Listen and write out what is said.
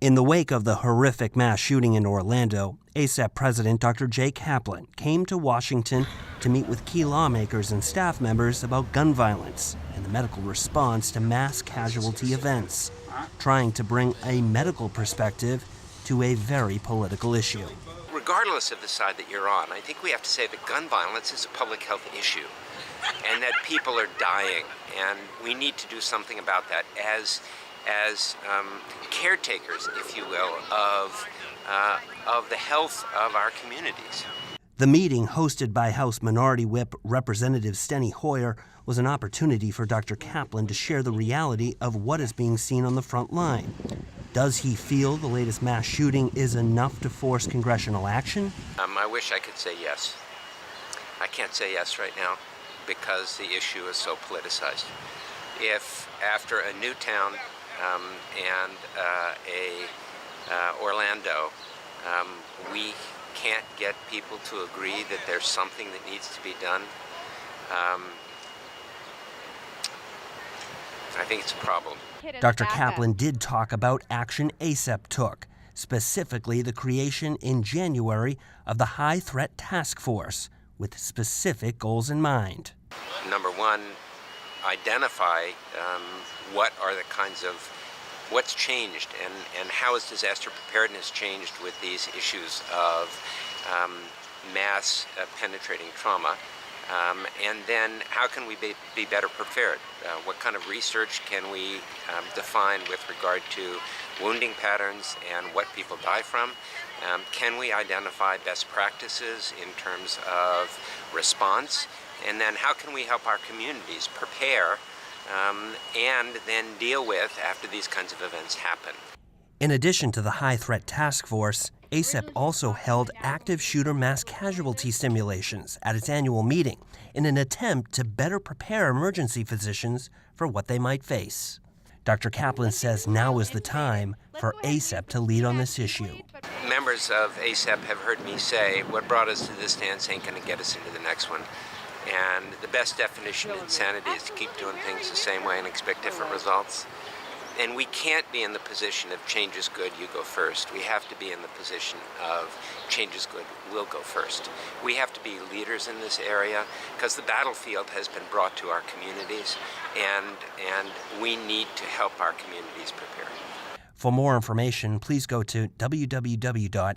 In the wake of the horrific mass shooting in Orlando, ACEP President Dr. Kaplan came to Washington to meet with key lawmakers and staff members about gun violence and the medical response to mass casualty events, trying to bring a medical perspective to a very political issue. Regardless of the side that you're on, I think we have to say that gun violence is a public health issue and that people are dying, and we need to do something about that as caretakers, if you will, of the health of our communities. The meeting, hosted by House Minority Whip Representative Steny Hoyer, was an opportunity for Dr. Kaplan to share the reality of what is being seen on the front line. Does he feel the latest mass shooting is enough to force congressional action? I wish I could say yes. I can't say yes right now because the issue is so politicized. If after a Newtown and Orlando, we can't get people to agree that there's something that needs to be done, I think it's a problem. Dr. Kaplan did talk about action ACEP took, specifically the creation in January of the High Threat Task Force, with specific goals in mind. Number one, identify what are the kinds of, what's changed and how has disaster preparedness changed with these issues of mass penetrating trauma, and then how can we be better prepared? What kind of research can we define with regard to wounding patterns and what people die from? Can we identify best practices in terms of response? And then how can we help our communities prepare and then deal with after these kinds of events happen? In addition to the High Threat Task Force, ACEP also held active shooter mass casualty simulations at its annual meeting in an attempt to better prepare emergency physicians for what they might face. Dr. Kaplan says now is the time for ACEP to lead on this issue. Members of ACEP have heard me say, what brought us to this dance ain't going to get us into the next one. And the best definition of insanity is to keep doing things the same way and expect different results. And we can't be in the position of change is good, you go first. We have to be in the position of change is good, we'll go first. We have to be leaders in this area because the battlefield has been brought to our communities, and we need to help our communities prepare. For more information, please go to www.acep.org.